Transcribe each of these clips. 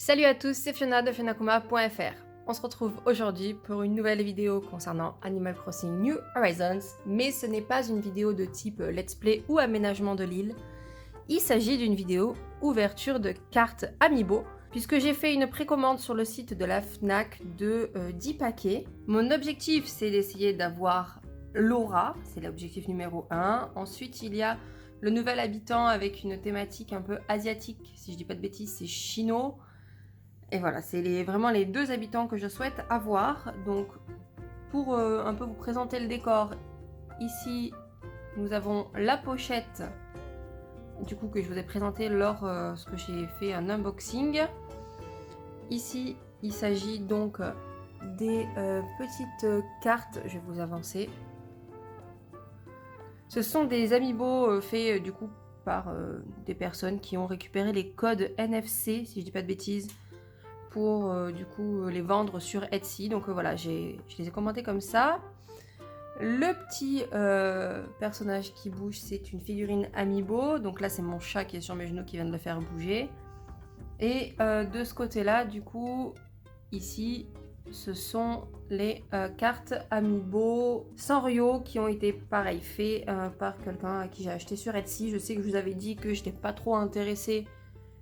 Salut à tous, c'est Fiona de fionakuma.fr. On se retrouve aujourd'hui pour une nouvelle vidéo concernant Animal Crossing New Horizons, mais ce n'est pas une vidéo de type let's play ou aménagement de l'île. Il s'agit d'une vidéo ouverture de cartes Amiibo, puisque j'ai fait une précommande sur le site de la FNAC de 10 paquets. Mon objectif, c'est d'essayer d'avoir Laura, c'est l'objectif numéro 1. Ensuite, il y a le nouvel habitant avec une thématique un peu asiatique, si je dis pas de bêtises, c'est Chino. Et voilà, c'est vraiment les deux habitants que je souhaite avoir. Donc, pour un peu vous présenter le décor, ici, nous avons la pochette, du coup, que je vous ai présenté lors ce que j'ai fait un unboxing. Ici, il s'agit donc des petites cartes, je vais vous avancer. Ce sont des amiibo faits du coup par des personnes qui ont récupéré les codes NFC, si je dis pas de bêtises, pour du coup les vendre sur Etsy. Donc voilà, je les ai commandés comme ça. Le petit personnage qui bouge, c'est une figurine Amiibo. Donc là, c'est mon chat qui est sur mes genoux qui vient de le faire bouger. Et de ce côté-là, du coup, ici, ce sont les cartes Amiibo Sanrio qui ont été pareil fait par quelqu'un à qui j'ai acheté sur Etsy. Je sais que je vous avais dit que je n'étais pas trop intéressée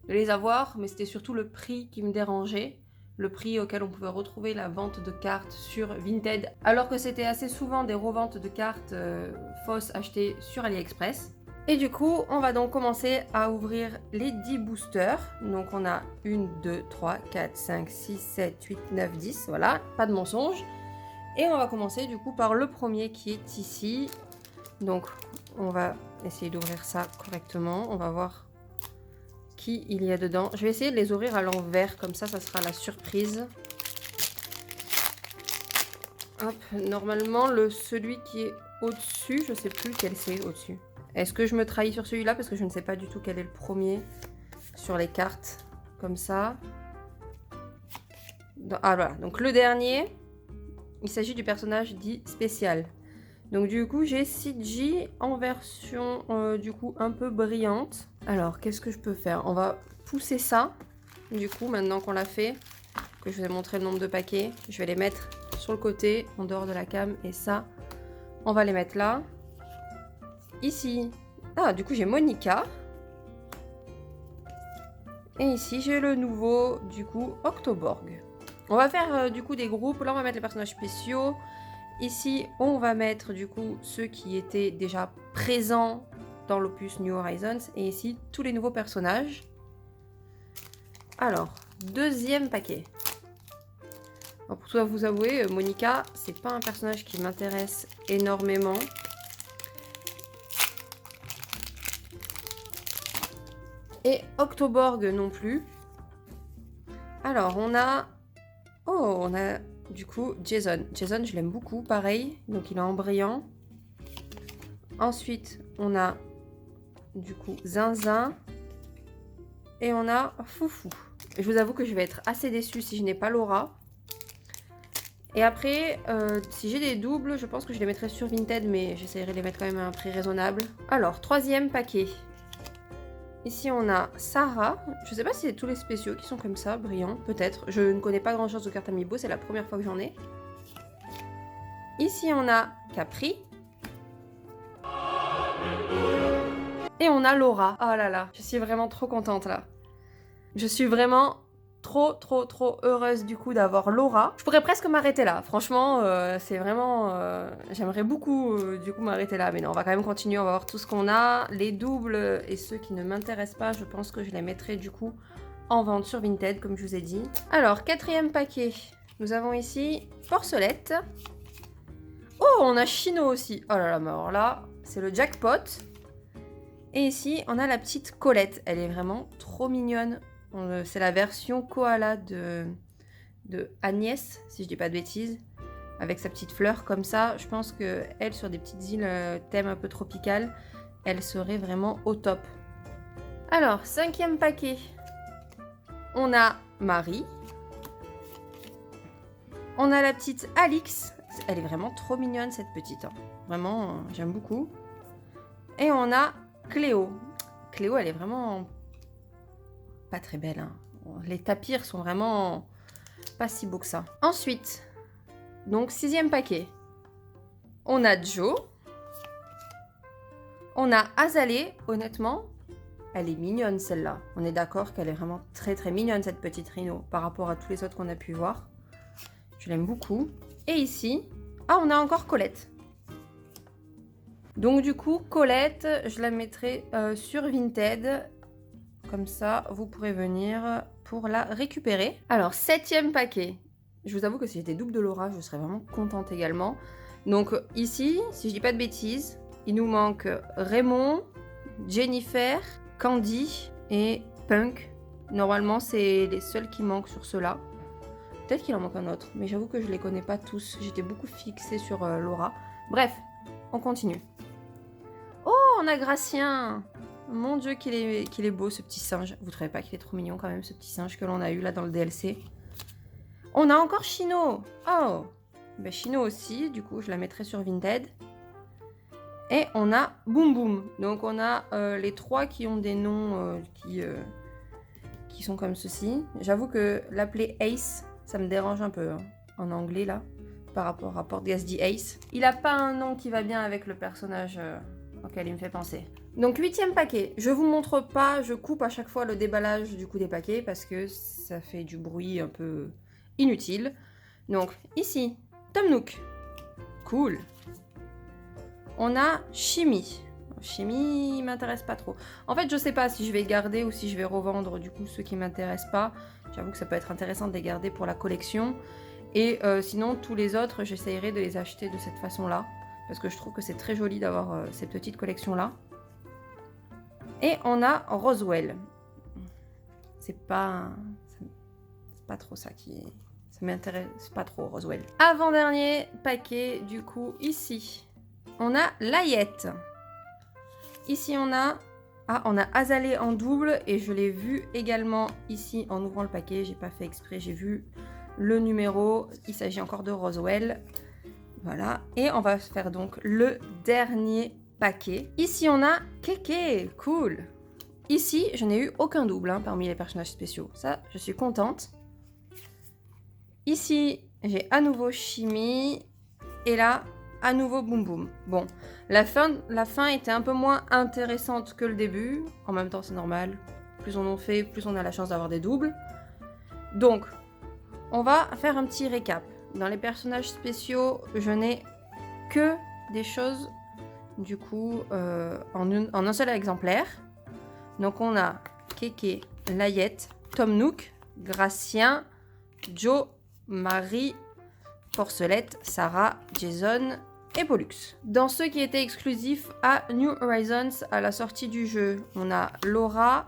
de les avoir, mais c'était surtout le prix qui me dérangeait, le prix auquel on pouvait retrouver la vente de cartes sur Vinted, alors que c'était assez souvent des reventes de cartes fausses achetées sur AliExpress. Et du coup, on va donc commencer à ouvrir les 10 boosters. Donc on a 1, 2, 3, 4, 5, 6, 7, 8, 9, 10, voilà, pas de mensonge. Et on va commencer du coup par le premier qui est ici. Donc on va essayer d'ouvrir ça correctement, on va voir qui il y a dedans. Je vais essayer de les ouvrir à l'envers, comme ça sera la surprise. Hop, normalement celui qui est au-dessus, je sais plus lequel c'est au-dessus. Est-ce que je me trahis sur celui-là parce que je ne sais pas du tout quel est le premier sur les cartes, comme ça. Ah voilà, donc le dernier, il s'agit du personnage dit spécial. Donc du coup j'ai CG en version du coup un peu brillante. Alors qu'est-ce que je peux faire? On va pousser ça. Du coup maintenant qu'on l'a fait, que je vous ai montré le nombre de paquets, je vais les mettre sur le côté en dehors de la cam et ça on va les mettre là. Ici, ah du coup j'ai Monica. Et ici j'ai le nouveau du coup Octoborg. On va faire du coup des groupes. Là on va mettre les personnages spéciaux. Ici, on va mettre du coup ceux qui étaient déjà présents dans l'opus New Horizons. Et ici, tous les nouveaux personnages. Alors, deuxième paquet. Alors, pour tout vous avouer, Monica, c'est pas un personnage qui m'intéresse énormément. Et Octoborg non plus. Alors, on a... Oh, on a... Du coup, Jason. Jason, je l'aime beaucoup, pareil. Donc, il est en brillant. Ensuite, on a du coup Zinzin. Et on a Foufou. Je vous avoue que je vais être assez déçue si je n'ai pas Laura. Et après, si j'ai des doubles, je pense que je les mettrai sur Vinted, mais j'essaierai de les mettre quand même à un prix raisonnable. Alors, troisième paquet. Ici, on a Sarah. Je sais pas si c'est tous les spéciaux qui sont comme ça, brillants, peut-être. Je ne connais pas grand-chose de cartes Amiibo, c'est la première fois que j'en ai. Ici, on a Capri. Et on a Laura. Oh là là, je suis vraiment trop contente là. Je suis vraiment trop heureuse du coup d'avoir Laura. Je pourrais presque m'arrêter là. Franchement, c'est vraiment... J'aimerais beaucoup du coup m'arrêter là. Mais non, on va quand même continuer. On va voir tout ce qu'on a. Les doubles et ceux qui ne m'intéressent pas, je pense que je les mettrai du coup en vente sur Vinted, comme je vous ai dit. Alors, quatrième paquet. Nous avons ici Porcelette. Oh, on a Chino aussi. Oh là là, mais alors là, c'est le jackpot. Et ici, on a la petite Colette. Elle est vraiment trop mignonne. C'est la version koala de Agnès, si je dis pas de bêtises. Avec sa petite fleur comme ça. Je pense qu'elle, sur des petites îles thème un peu tropical, elle serait vraiment au top. Alors, cinquième paquet. On a Marie. On a la petite Alix. Elle est vraiment trop mignonne, cette petite. Hein. Vraiment, j'aime beaucoup. Et on a Cléo. Cléo, elle est vraiment pas très belle. Hein. les tapirs sont vraiment pas si beaux que ça. Ensuite, donc 6e paquet. On a Joe. On a Azalée, honnêtement, elle est mignonne celle-là. On est d'accord qu'elle est vraiment très très mignonne cette petite rhino par rapport à tous les autres qu'on a pu voir. Je l'aime beaucoup. Et ici, ah on a encore Colette. Donc du coup, Colette, je la mettrai sur Vinted. Comme ça, vous pourrez venir pour la récupérer. Alors, 7e paquet. Je vous avoue que si j'étais double de Laura, je serais vraiment contente également. Donc ici, si je dis pas de bêtises, il nous manque Raymond, Jennifer, Candy et Punk. Normalement, c'est les seuls qui manquent sur ceux-là. Peut-être qu'il en manque un autre, mais j'avoue que je les connais pas tous. J'étais beaucoup fixée sur Laura. Bref, on continue. Oh, on a Gratien! Mon Dieu, qu'il est beau ce petit singe. Vous trouvez pas qu'il est trop mignon quand même, ce petit singe que l'on a eu là dans le DLC? On a encore Chino! Oh! Ben, Chino aussi, du coup je la mettrai sur Vinted. Et on a Boom Boom. Donc on a les 3 qui ont des noms qui sont comme ceci. J'avoue que l'appeler Ace, ça me dérange un peu hein, en anglais là, par rapport à Portgas the Ace. Il a pas un nom qui va bien avec le personnage auquel il me fait penser. Donc 8e paquet. Je vous montre pas, je coupe à chaque fois le déballage du coup des paquets parce que ça fait du bruit un peu inutile. Donc ici, Tom Nook. Cool. On a Chimie. Chimie m'intéresse pas trop. En fait, je sais pas si je vais garder ou si je vais revendre du coup ceux qui m'intéressent pas. J'avoue que ça peut être intéressant de les garder pour la collection. Et sinon, tous les autres, j'essayerai de les acheter de cette façon-là. Parce que je trouve que c'est très joli d'avoir cette petite collection-là. Et on a Roswell. C'est pas trop ça qui... Ça m'intéresse pas trop, Roswell. Avant-dernier paquet, du coup, ici. On a Layette. Ici, on a Azalée en double. Et je l'ai vu également ici en ouvrant le paquet. J'ai pas fait exprès, j'ai vu le numéro. Il s'agit encore de Roswell. Voilà. Et on va faire donc le dernier paquet. Ici, on a Kéké. Cool. Ici, je n'ai eu aucun double hein, parmi les personnages spéciaux. Ça, je suis contente. Ici, j'ai à nouveau Chimie. Et là, à nouveau Boom Boom. Bon, la fin était un peu moins intéressante que le début. En même temps, c'est normal. Plus on en fait, plus on a la chance d'avoir des doubles. Donc, on va faire un petit récap. Dans les personnages spéciaux, je n'ai que des choses, du coup, en un seul exemplaire. Donc, on a Kéké, Layette, Tom Nook, Gratien, Joe, Marie, Porcelette, Sarah, Jason et Pollux. Dans ceux qui étaient exclusifs à New Horizons à la sortie du jeu, on a Laura,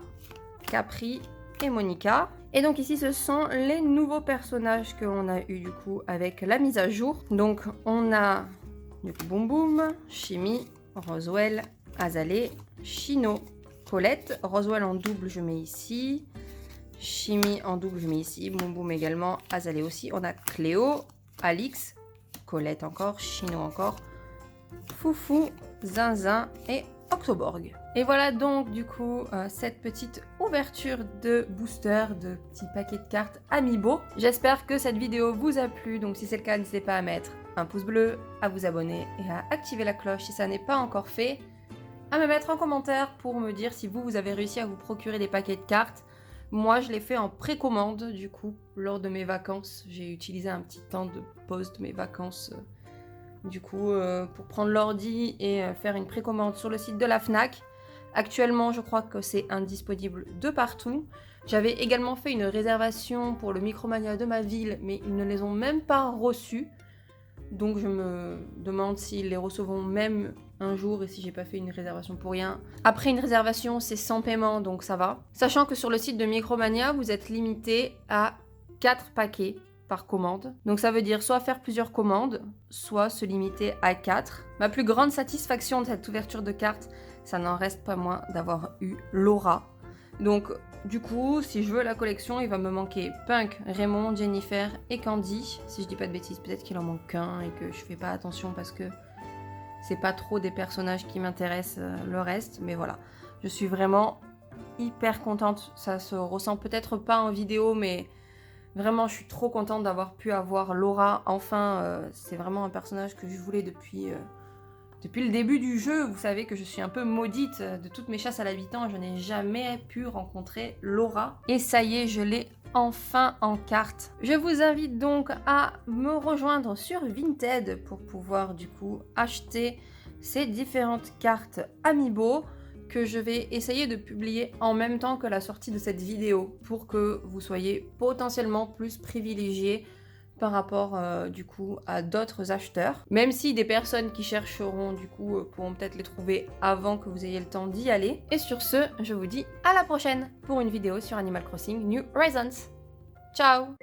Capri et Monica. Et donc ici, ce sont les nouveaux personnages que l'on a eu du coup avec la mise à jour. Donc on a du coup Boom Boom, Chimie, Roswell, Azalée, Chino, Colette. Roswell en double, je mets ici. Chimie en double, je mets ici. Boom Boom également, Azalée aussi. On a Cléo, Alix, Colette encore, Chino encore, Foufou, Zinzin et Octoborg. Et voilà donc du coup cette petite ouverture de booster, de petits paquets de cartes Amiibo. J'espère que cette vidéo vous a plu, donc si c'est le cas, n'hésitez pas à mettre un pouce bleu, à vous abonner et à activer la cloche si ça n'est pas encore fait. À me mettre en commentaire pour me dire si vous avez réussi à vous procurer des paquets de cartes. Moi, je l'ai fait en précommande, du coup, lors de mes vacances. J'ai utilisé un petit temps de pause de mes vacances, du coup, pour prendre l'ordi et faire une précommande sur le site de la Fnac. Actuellement, je crois que c'est indisponible de partout. J'avais également fait une réservation pour le Micromania de ma ville, mais ils ne les ont même pas reçus. Donc je me demande s'ils les recevront même un jour et si j'ai pas fait une réservation pour rien. Après une réservation, c'est sans paiement, donc ça va. Sachant que sur le site de Micromania, vous êtes limité à 4 paquets par commande. Donc ça veut dire soit faire plusieurs commandes, soit se limiter à 4. Ma plus grande satisfaction de cette ouverture de cartes, ça n'en reste pas moins d'avoir eu Laura. Donc du coup, si je veux la collection, il va me manquer Punk, Raymond, Jennifer et Candy. Si je dis pas de bêtises, peut-être qu'il en manque qu'un et que je fais pas attention parce que c'est pas trop des personnages qui m'intéressent le reste. Mais voilà, je suis vraiment hyper contente. Ça se ressent peut-être pas en vidéo, mais vraiment, je suis trop contente d'avoir pu avoir Laura. Enfin, c'est vraiment un personnage que je voulais depuis le début du jeu. Vous savez que je suis un peu maudite de toutes mes chasses à l'habitant. Je n'ai jamais pu rencontrer Laura. Et ça y est, je l'ai enfin en carte. Je vous invite donc à me rejoindre sur Vinted pour pouvoir du coup acheter ces différentes cartes Amiibo que je vais essayer de publier en même temps que la sortie de cette vidéo pour que vous soyez potentiellement plus privilégiés par rapport du coup à d'autres acheteurs. Même si des personnes qui chercheront du coup pourront peut-être les trouver avant que vous ayez le temps d'y aller. Et sur ce, je vous dis à la prochaine pour une vidéo sur Animal Crossing New Horizons. Ciao!